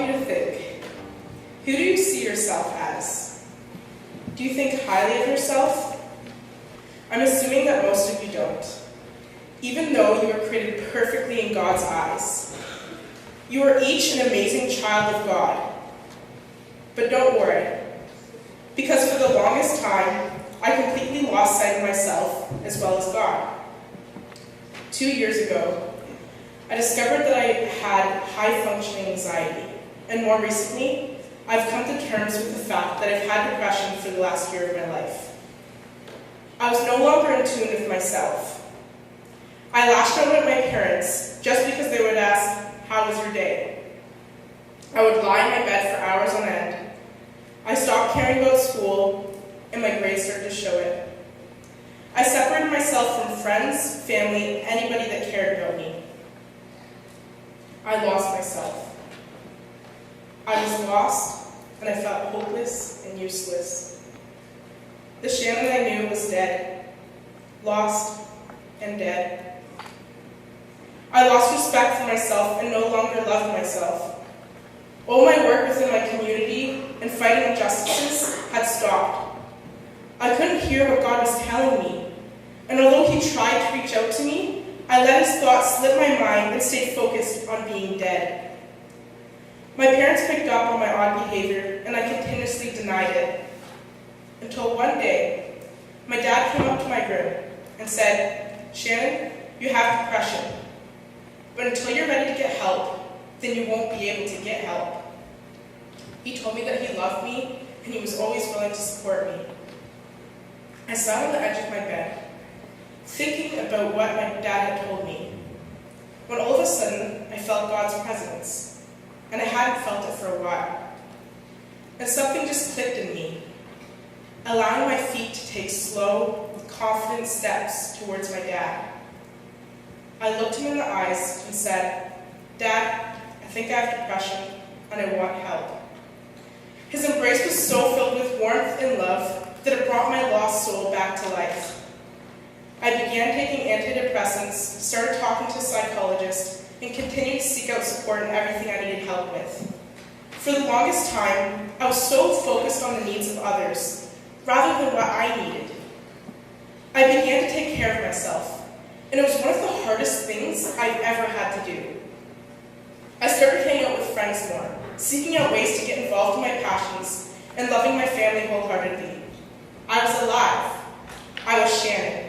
you to think. Who do you see yourself as? Do you think highly of yourself? I'm assuming that most of you don't. Even though you are created perfectly in God's eyes. You are each an amazing child of God. But don't worry, because for the longest time, I completely lost sight of myself as well as God. 2 years ago, I discovered that I had high-functioning anxiety, and more recently, I've come to terms with the fact that I've had depression for the last year of my life. I was no longer in tune with myself. I lashed out at my parents just because they would ask, "How was your day?" I would lie in my bed for hours on end. I stopped caring about school, and my grades started to show it. I separated myself from friends, family, anybody that cared about me. I lost myself. I was lost, and I felt hopeless and useless. The Shannon I knew was dead, lost, and dead. I lost respect for myself and no longer loved myself. All my work within my community and fighting injustices had stopped. I couldn't hear what God was telling me, and although He tried to reach out to me, I let His thoughts slip my mind and stayed focused on being dead. My parents picked up on my odd behavior, and I continuously denied it. Until one day, my dad came up to my room and said, "Shannon, you have depression. But until you're ready to get help, then you won't be able to get help." He told me that He loved me, and He was always willing to support me. I sat on the edge of my bed, thinking about what my dad had told me, when all of a sudden, I felt God's presence, and I hadn't felt it for a while. And something just clicked in me, allowing my feet to take slow, confident steps towards my dad. I looked him in the eyes and said, "Dad, I think I have depression, and I want help." His embrace was so filled with warmth and love that it brought my lost soul back to life. I began taking antidepressants, started talking to a psychologist, and continued to seek out support in everything I needed help with. For the longest time, I was so focused on the needs of others, rather than what I needed. I began to take care of myself, and it was one of the hardest things I've ever had to do. I started hanging out with friends more, seeking out ways to get involved in my passions, and loving my family wholeheartedly. I was alive. I was Shannon.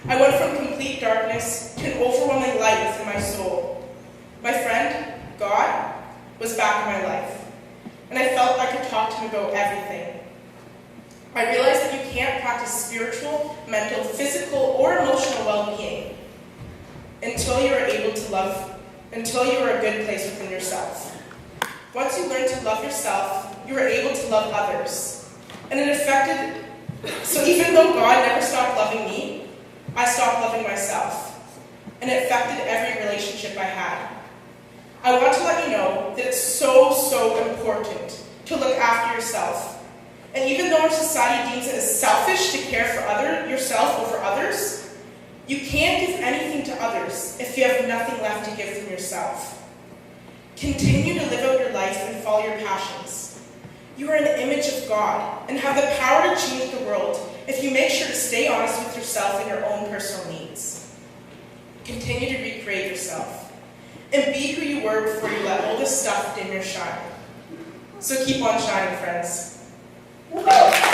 I went from complete darkness to an overwhelming light within my soul. My friend, God, was back in my life, and I felt I could talk to Him about everything. I realized that you can't practice spiritual, mental, physical, or emotional well-being until you are able to love, until you are a good place within yourself. Once you learn to love yourself, you are able to love others. And it affected, so even though God never stopped loving me, I stopped loving myself. And it affected every relationship I had. I want to let you know that it's so important to look after yourself. And even though our society deems it as selfish to care for yourself over others, you can't give anything to others if you have nothing left to give from yourself. Continue to live out your life and follow your passions. You are an image of God and have the power to change the world if you make sure to stay honest with yourself and your own personal needs. Continue to recreate yourself and be who you were before you let all this stuff dim your shine. So keep on shining, friends. Thank you.